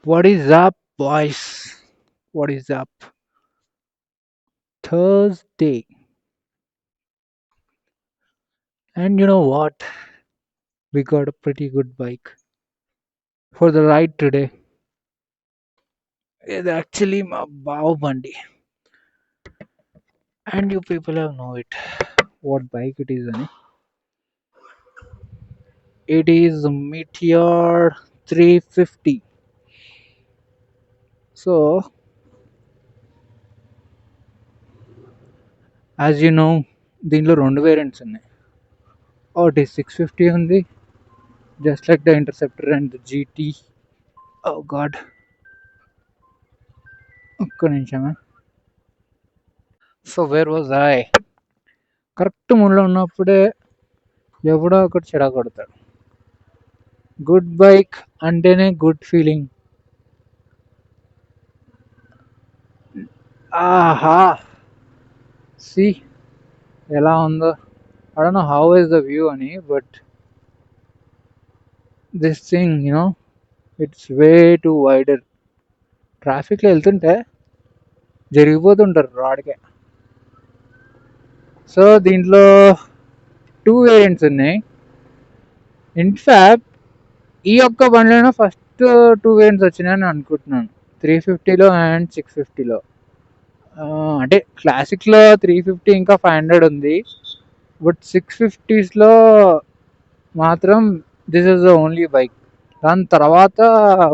What is up, boys? What is up? Thursday. And you know what? We got a pretty good bike for the ride today. It's actually my Bao Bandi. And you people have know it. What bike it is, Ani? It is Meteor 350. So, as you know, దీంట్లో రెండు variants ఉన్నాయి. ఒకటి 650 ఉంది, just like the Interceptor and the GT. Oh god, ఒక్క నిమిషమే. So where was I? Correct మూడ్లో ఉన్నప్పుడే ఎవడో ఒకటి చెడగొడతాడు. గుడ్ బైక్ అంటేనే గుడ్ ఫీలింగ్. ఆహా, సి ఎలా ఉందో. I don't know how is the view అని, but this thing it's way to wider. ట్రాఫిక్లో వెళ్తుంటే జరిగిపోతుంటారు రాడ్కే. సో దీంట్లో టూ వేరియంట్స్ ఉన్నాయి. ఇన్ఫ్యాక్ట్ ఈ ఒక్క బండిలోనే ఫస్ట్ టూ వేరియంట్స్ వచ్చినాయని అనుకుంటున్నాను, 350లో అండ్ 650లో. అంటే క్లాసిక్లో 350 ఇంకా 500 ఉంది, బట్ 650స్లో మాత్రం this is the only bike. దాని తర్వాత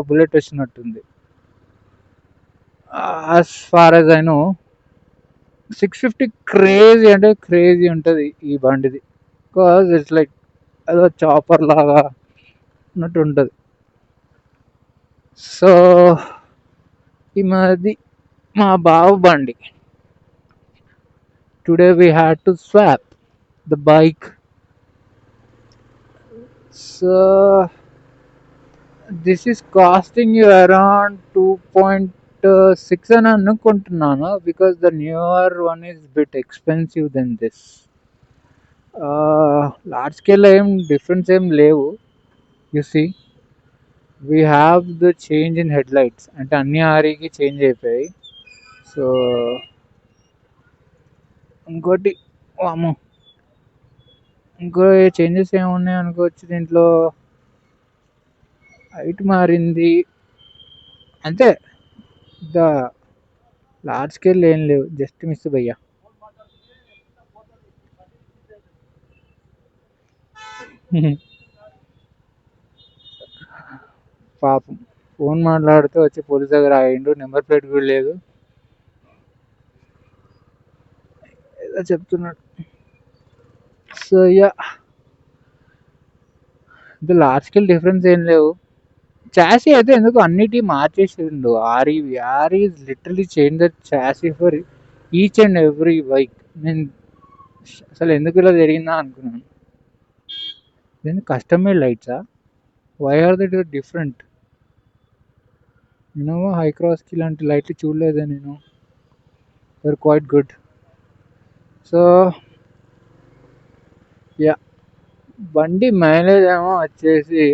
బుల్లెట్ వచ్చినట్టుంది. As far as I know 650 crazy అంటే క్రేజీ ఉంటుంది ఈ బండిది. బికాజ్ ఇట్స్ లైక్ ఏదో చాపర్ లాగా అన్నట్టు ఉంటుంది. సో ఈ మాది మా బావ బండి. Today we had to swap the bike. So this is costing you around 2.6 అని అనుకుంటున్నాను, because the newer one is bit expensive then this. Large స్కేల్లో ఏం డిఫరెన్స్ ఏం లేవు. You see we have the change in headlights, అంటే అన్ని ఆరికి change అయిపోయాయి. So ఇంకోటి అమ్మో, ఇంకో చేంజెస్ ఏమున్నాయి అనుకోవచ్చు దీంట్లో. హైట్ మారింది అంతే, ద లార్జ్ స్కేల్ ఏం లేవు, జస్ట్ మిస్ భయ్యా. పాపం ఫోన్ మాట్లాడుతూ వచ్చి పోలీస్ దగ్గర ఆగిండు, నెంబర్ ప్లేట్ కూడా లేదు, ఏదో చెప్తున్నాడు. So yeah, the large scale difference ఏం లేవు. చాసీ అయితే ఎందుకు అన్నిటి మార్చేసిండు. RE is literally change the chassis for each and every bike. నేను అసలు ఎందుకు ఇలా జరిగిందా అనుకున్నాను. then custom made lights, why are they different? High cross కి ఇలాంటి లైట్లు చూడలేదే నేను. they're quite good. So yeah, బండి మైలేజ్ ఏమో వచ్చేసి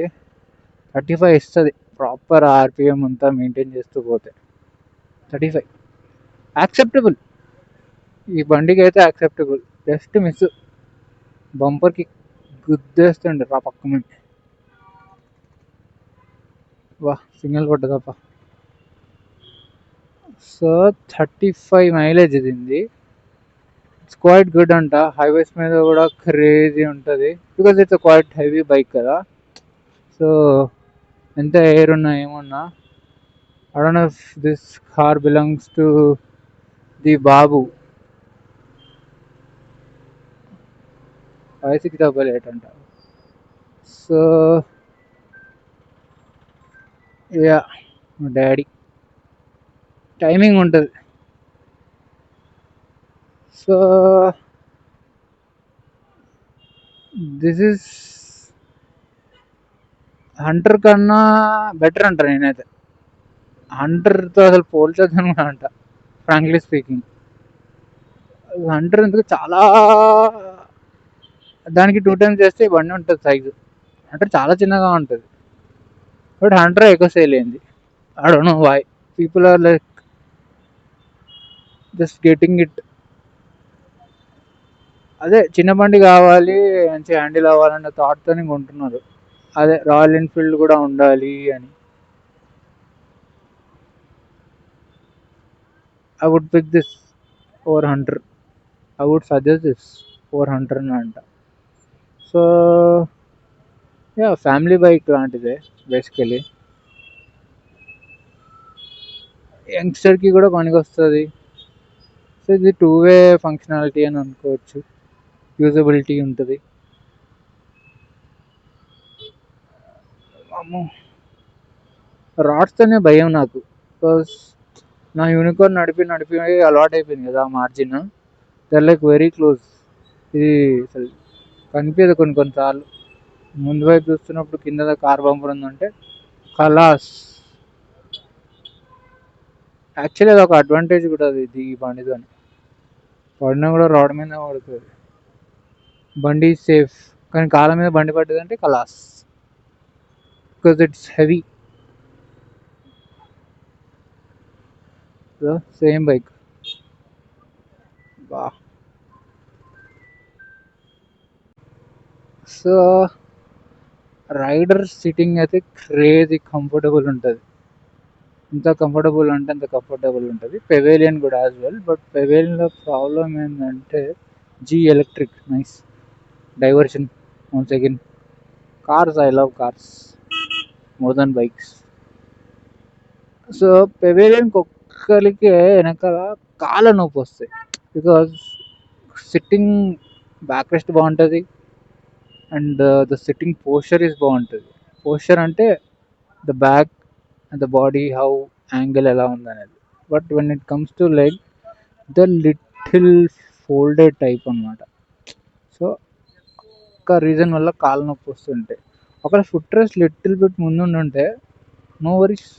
35 ఇస్తుంది ప్రాపర్ ఆర్పిఎం అంతా మెయింటైన్ చేస్తూ పోతే. 35 యాక్సెప్టబుల్, ఈ బండికి అయితే యాక్సెప్టబుల్. జస్ట్ మిస్ బంపర్కి గుద్దేస్తుండే రా పక్క నుండి. వా, సిగ్నల్ కొట్టదప్ప. సో 35 మైలేజ్ ఇది. ఇట్స్ క్వైట్ గుడ్ అంట. హైవేస్ మీద కూడా క్రేజీ ఉంటుంది, because it's quite heavy bike కదా. సో ఎంత ఎయిర్ ఉన్నా ఏమున్నా, I don't know if this car belongs to the బాబు. 5688 అంట. సో యా, మా డాడీ టైమింగ్ ఉంటుంది. సో దిస్ ఇస్ హంటర్ కన్నా బెటర్ అంట నేనైతే. హంటర్తో అసలు పోల్చొద్దని కూడా అంట, ఫ్రాంక్లీ స్పీకింగ్. హంటర్ ఎందుకు చాలా, దానికి 2 times చేస్తే ఈ బండి ఉంటుంది సైజు. హంటర్ చాలా చిన్నగా ఉంటుంది, బట్ హంటర్ ఎక్కువ సేల్ అయింది. I don't know why people are like just getting it. అదే చిన్న బండి కావాలి, మంచి హ్యాండిల్ అవ్వాలన్న థాట్‌తోని కొంటున్నారు. అదే రాయల్ ఎన్‌ఫీల్డ్ కూడా ఉండాలి అని. I would pick this over Hunter. I would suggest this over Hunter అంట. సో ఫ్యామిలీ బైక్ లాంటిదే బేసికలీ. యంగ్‌స్టర్‌కి కూడా పనికొస్తది. సో ఇది టూ వే ఫంక్షనాలిటీ అని అనుకోవచ్చు. యూజబిలిటీ ఉంటది. అమ్మో! రాడ్స్తోనే భయం నాకు. బికాజ్ నా యూనికార్న్ నడిపి అలవాటయిపోయింది కదా! Margin. They are like very close. ఇది అసలు కనిపియదు కొన్ని కొన్ని సార్లు. ముందు వైపు చూస్తున్నప్పుడు కింద కార్ బంపర్ ఉందంటే ఖలాస్. యాక్చువల్లీ అదొక అడ్వాంటేజ్ కూడా ఇది ఈ బండితోని. పడినా కూడా రోడ్ మీదనే పడుతది. బండి ఈజ్ సేఫ్. కానీ కాళ్ళ మీద బండి పడ్డదంటే ఖలాస్. Because it's heavy. Same bike. బా! సో రైడర్ సిట్టింగ్ అయితే క్రేజీ కంఫర్టబుల్ ఉంటది. ఎంత కంఫర్టబుల్ అంటే అంత కంఫర్టబుల్ ఉంటది. పెవేలియన్ కూడా యాజ్ వెల్. బట్ పెవేలియన్‌లో ప్రాబ్లమ్ ఏందంటే జీ electric nice. Diversion once again. Cars I love cars more than bikes. So పెవేలియన్‌కి ఒక్కలికే వెనకాల కాళ్ళ నొప్పొస్తాయి. బికాజ్ సిట్టింగ్ బ్యాక్ రెస్ట్ బావుంటది. And the sitting posture is బావుంటది. పోస్చర్ అంటే the back and the body how angle ఎలా ఉందనేది. But when it comes to leg the little folded type అనమాట. సో ఒక్క రీజన్ వల్ల కాళ్ళు నొప్పి వస్తుంటాయి. ఒకవేళ ఫుట్ రెస్ట్ లిటిల్ బిట్ ముందుండుంటే నో వరీస్.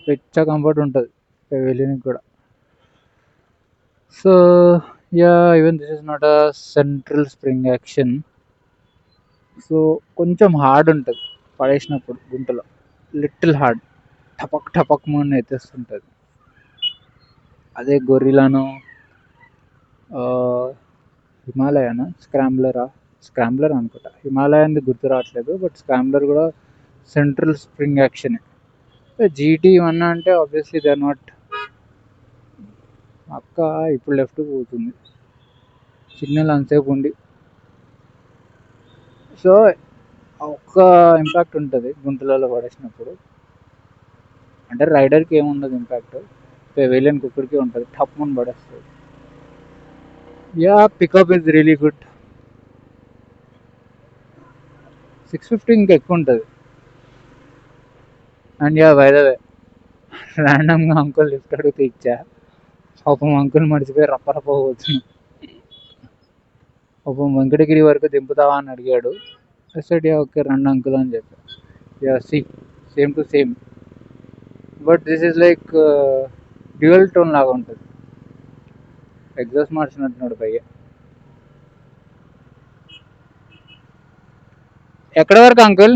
పిచ్చ కంఫర్ట్ ఉంటది పెవేలియన్‌కి కూడా. So even this is not a central spring action. So కొంచెం హార్డ్ ఉంటది పడేసినప్పుడు గుంటలో. Little hard. టపక్ టపక్‌మని ఎత్తేస్తుంటది. అదే గొరిల్లానో హిమాలయనా? స్క్రాంబ్లర్ అనుకుంటా. హిమాలయన్‌ది గుర్తు రావట్లేదు. బట్ స్క్రాంబ్లర్ కూడా సెంట్రల్ స్ప్రింగ్ యాక్షనే. జీటీ ఇవన్నా అంటే ఆబ్వియస్లీ దే ఆర్ నాట్. అక్క ఇప్పుడు లెఫ్ట్‌కి పోతుంది. సిగ్నల్ అంతసేపు ఉండి. సో ఒక్క ఇంపాక్ట్ ఉంటది గుంటలలో పడేసినప్పుడు. అంటే రైడర్‌కి ఏముండదు ఇంపాక్ట్. పెవేలియన్‌కి ఒక్కడికే ఉంటది. టప్‌మని పడేస్తది. Pickup is really good. 650 ఇంకా ఎక్కువ ఉంటది. అండ్ బై ద వే ర్యాండమ్‌గా అంకుల్ లిఫ్ట్ అడిగితే ఇచ్చా. పాపం అంకుల్ మర్చిపోయి రప్ప రప్ప పోతుంది. పాపం వెంకటగిరి వరకు దింపుతావా అని అడిగాడు. ఐ సెడ్ ఓకే రండి అంకుల్ అని చెప్పా. Same to same. But this is like dual tone లాగా ఉంటుంది. ఎగ్జాస్ట్ మార్చినట్టున్నాడు పైగా. ఎక్కడ వరకు అంకుల్?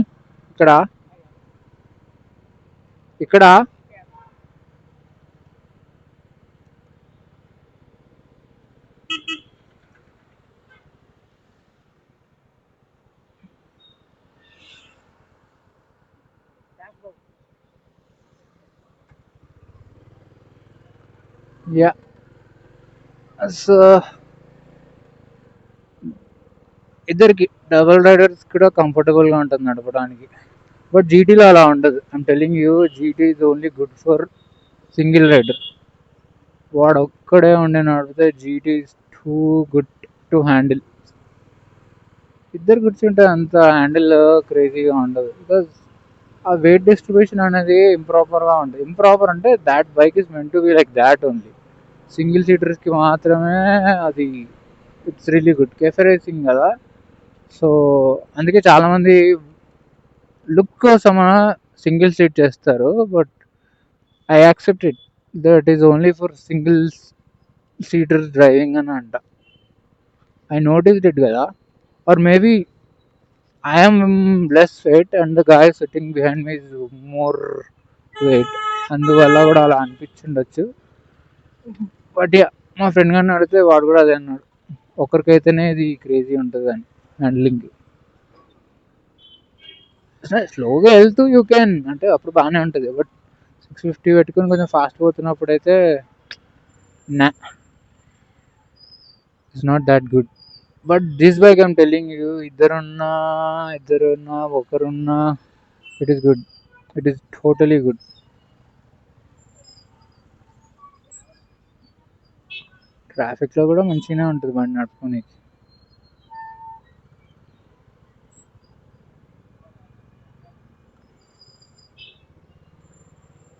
ఇక్కడ ఇక్కడ యా సో ఇద్దరికి డబుల్ రైడర్స్ కూడా కంఫర్టబుల్గా ఉంటుంది నడపడానికి. బట్ జీటీలో అలా ఉండదు. I'm telling you GT is only good for single rider. వాడు ఒక్కడే ఉండి నడిపితే GT is too good to handle. ఇద్దరు కూర్చుంటే అంత హ్యాండిల్ క్రేజీగా ఉండదు. బికాజ్ ఆ వెయిట్ డిస్ట్రిబ్యూషన్ అనేది ఇంప్రాపర్గా ఉంటుంది. ఇంప్రాపర్ అంటే that bike is meant to be like that only. Single సీటర్స్కి మాత్రమే అది it's really good. Cafe racing కదా. సో అందుకే చాలామంది లుక్ కోసం సింగిల్ సీట్ చేస్తారు. But I accept it that is only for single seaters driving అని అంట. ఐ నోటీస్డ్ ఇట్ కదా. Or maybe I am less weight and the guy sitting behind me is more weight. అందువల్ల కూడా అలా అనిపించుండొచ్చు. But yeah మా friend గారిని అడిగితే వాడు కూడా అదే అన్నాడు, ఒకరికైతేనే ఇది క్రేజీ ఉంటుంది అని హ్యాండ్లింగ్. స్లోగా వెళ్తూ యూ క్యాన్ అంటే అప్పుడు బాగానే ఉంటుంది. బట్ 650 పెట్టుకుని కొంచెం ఫాస్ట్ పోతున్నప్పుడు అయితే నా it's not that good. But this bike I'm telling you, ఇద్దరున్నా ఒకరున్నా it is good, it is totally good. ట్రాఫిక్లో కూడా మంచిగానే ఉంటుంది బండి నడుపుకోనికి.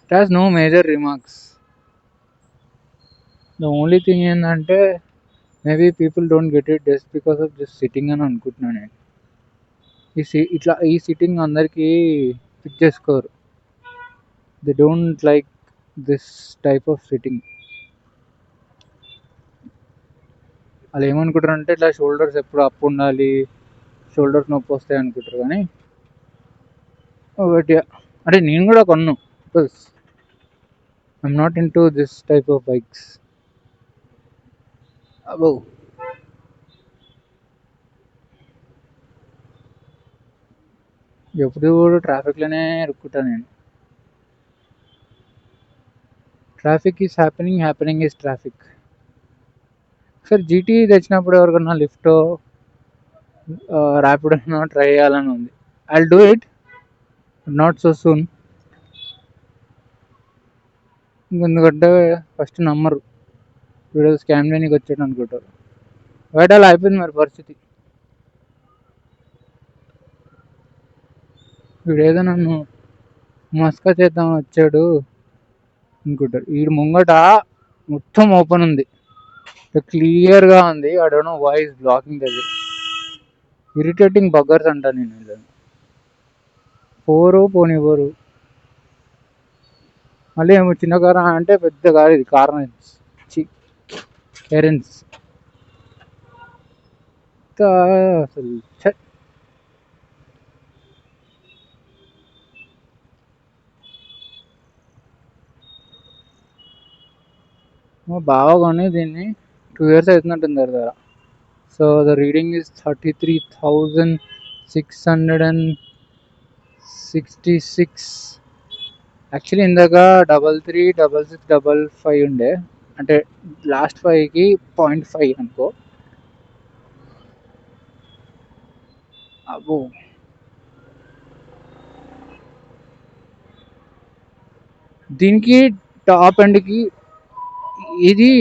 It has no major remarks. The only thing ఏంటంటే maybe people don't get it just because of just sitting అని అనుకుంటున్నాను నేను. ఈ సిట్టింగ్ అందరికీ ఫిట్ చేసుకోరు. They don't like this type of sitting. వాళ్ళు ఏమనుకుంటారు అంటే ఇట్లా షోల్డర్స్ ఎప్పుడు అప్ ఉండాలి, షోల్డర్స్ నొప్పి వస్తాయి అనుకుంటారు. కానీ ఒకటి అంటే నేను కూడా కొన్నాను because I'm not into this type of bikes. అబో ఎప్పుడు కూడా ట్రాఫిక్లోనే ఇరుక్కుంటా నేను. Traffic is happening is traffic. Sir GT తెచ్చినప్పుడు ఎవరికన్నా లిఫ్ట్ ర్యాపిడో ట్రై చేయాలని ఉంది. I will do it, not so soon. ఎందుకంటే ఫస్ట్ నమ్మరు, వీడియో స్కామ్ చేయడానికి వచ్చాడు అనుకుంటారు. బయట అలా అయిపోయింది మరి పరిస్థితి. వీడు ఏదో నన్ను మస్కా చేద్దాం వచ్చాడు అనుకుంటారు. వీడు ముంగట మొత్తం ఓపెన్ ఉంది, క్లియర్గా ఉంది. I don't know why is blocking అది. ఇరిటేటింగ్ బగ్గర్స్ అంటా నేను. పోనివ్వరు. మళ్ళీ ఏమో చిన్న కారు అంటే పెద్ద కారు, ఇది కార్నెన్స్ ఎరెన్స్ అసలు. బాగా కొని దీన్ని 2 years అవుతున్నట్టుంది దగ్గర. So the reading is 33,666. Actually ఇందాక 33,66,55 ఉండే, అంటే లాస్ట్ 5కి 0.5 అనుకో. అబ్బో దీనికి టాప్ ఎండ్కి ఇది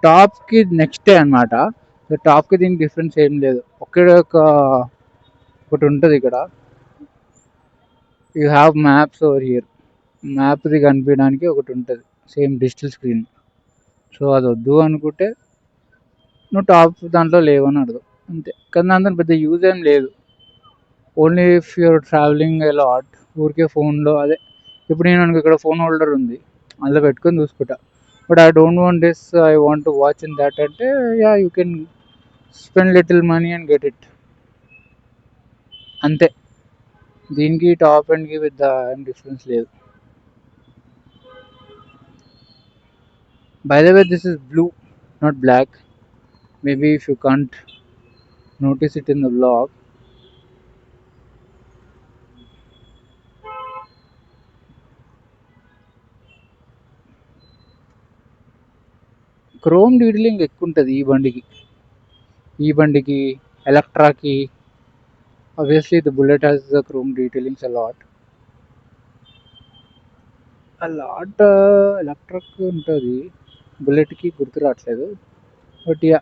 టాప్కి నెక్స్టే అనమాట. సో టాప్కి దీనికి డిఫరెన్స్ ఏం లేదు. ఒకటి ఉంటుంది ఇక్కడ, you have maps over here. మ్యాప్ది కనిపించడానికి ఒకటి ఉంటుంది, సేమ్ డిజిటల్ స్క్రీన్. సో అది వద్దు అనుకుంటే నువ్వు టాప్ దాంట్లో లేవని అర్థం అంతే. కానీ దాంతో పెద్ద యూజ్ ఏం లేదు. Only if you're travelling a lot, ఊరికే ఫోన్లో అదే. ఇప్పుడు నేను ఇక్కడ ఫోన్ హోల్డర్ ఉంది, అందులో పెట్టుకొని చూసుకుంటా. But I don't want this, I want to watch in that అంటే yeah you can spend little money and get it, అంతే. దీనికి టాప్ ఎండ్కి పెద్ద ఏం డిఫరెన్స్ లేదు. By the way this is blue, not black. Maybe if you can't notice it in the vlog. Chrome detailing ఎక్కువ ఉంటుంది ఈ బండికి ఎలక్ట్రాకి. obviously the bullet has the chrome detailings a lot. ఎలక్ట్రాక్ ఉంటుంది, బుల్లెట్కి గుర్తు రావట్లేదు. బట్ యా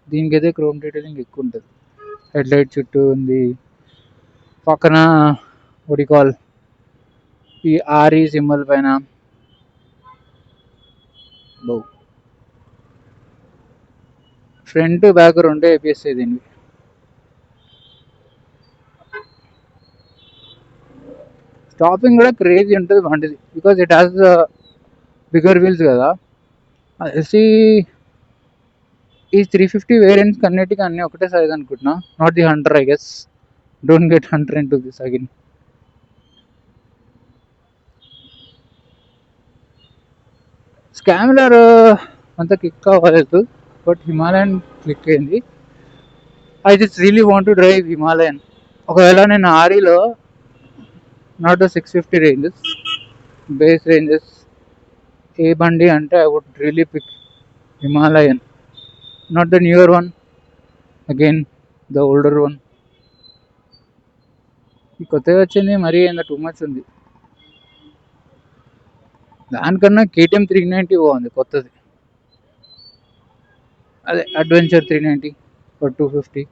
దీనికైతే క్రోమ్ డీటెయిలింగ్ ఎక్కువ ఉంటుంది. హెడ్ లైట్ చుట్టూ ఉంది, పక్కన ఒడికాల్ ఈ ఆర్ఈ సింబల్ పైన. ఫ్రంట్ బ్యాక్ రెండే ఏపీఎస్ దీనికి. స్టాపింగ్ కూడా క్రేజీ ఉంటుంది బండిది, because it has bigger wheels కదా. అది ఈ 350 వేరియంట్స్ అన్నిటికీ అన్నీ ఒకటే సైజ్ అనుకుంటున్నా, not the Hunter. I guess don't get Hunter into this again. Scrambler అంత క్లిక్ అవ్వలేదు, బట్ హిమాలయన్ క్లిక్ అయింది. I just really want to drive Himalayan. ఒకవేళ నేను ఆరిలో not the 650 ranges, base ranges ఏ బండి అంటే I would really pick Himalayan, not the newer one, again the older one. ఈ కొత్తగా వచ్చింది మరీ ఎంత టూ మచ్ ఉంది. దానికన్నా కేటీఎం 390 బాగుంది కొత్తది, అదే అడ్వెంచర్ 390 ఫర్ 250.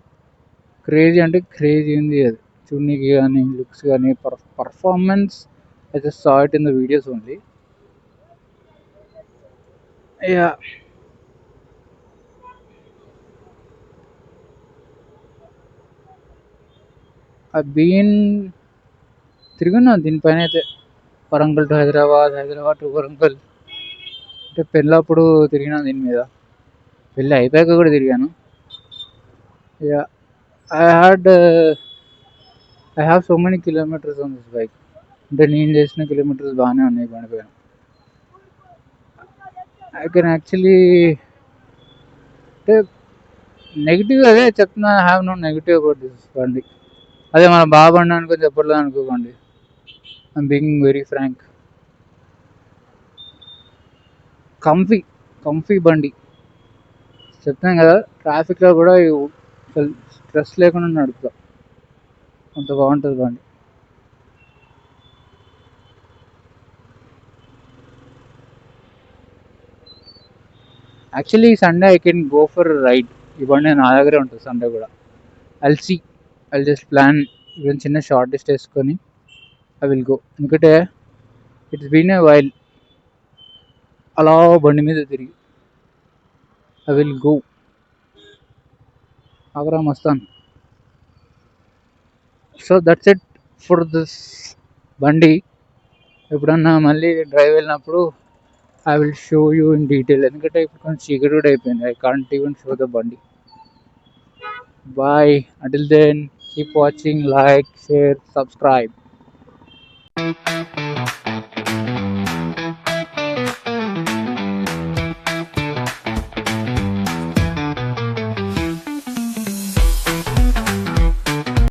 క్రేజీ అంటే క్రేజీ ఉంది అది, చూడనీకి కానీ లుక్స్ కానీ performance. I just saw it in the videos only. Yeah, I been తిరుగున్నా దీనిపైన అయితే. Warangal to Hyderabad, Hyderabad to Warangal. అంటే పెళ్ళప్పుడు తిరిగినా దీని మీద, పెళ్ళి అయిపోయాక కూడా తిరిగాను. Yeah, I had I have so many kilometers on this bike. అంటే నేను చేసిన కిలోమీటర్స్ బాగానే ఉన్నాయి బండి పైన. ఐ కెన్ యాక్చువల్లీ, అంటే నెగిటివ్ అదే చెప్తున్నా, I have no negative about this బండి. అదే మన బాగా బండి అనుకొని చెప్పలేదు అనుకోకండి, I'm being very frank. Comfy బండి చెప్తాను కదా, ట్రాఫిక్లో కూడా స్ట్రెస్ లేకుండా నడుపుతా, అంత బాగుంటుంది బండి. Actually Sunday I can go for ride. ఈ బండి నా దగ్గరే ఉంటుంది సండే కూడా. ఐల్ జస్ట్ ప్లాన్, ఈవెన్ చిన్న షార్ట్ లిస్ట్ వేసుకొని ఐ విల్ గో. ఎందుకంటే ఇట్స్ బీన్ ఏ వైల్ అలా బండి మీద తిరిగి. I will go. ఆగ్రా మస్తాన్. So that's it for this బండి. ఎప్పుడన్నా మళ్ళీ డ్రైవ్ వెళ్ళినప్పుడు I will show you in detail. ఎందుకంటే ఇప్పుడు కొంచెం చీకటి కూడా అయిపోయింది, I can't even show the బండి. Bye, until then keep watching, like, share, subscribe.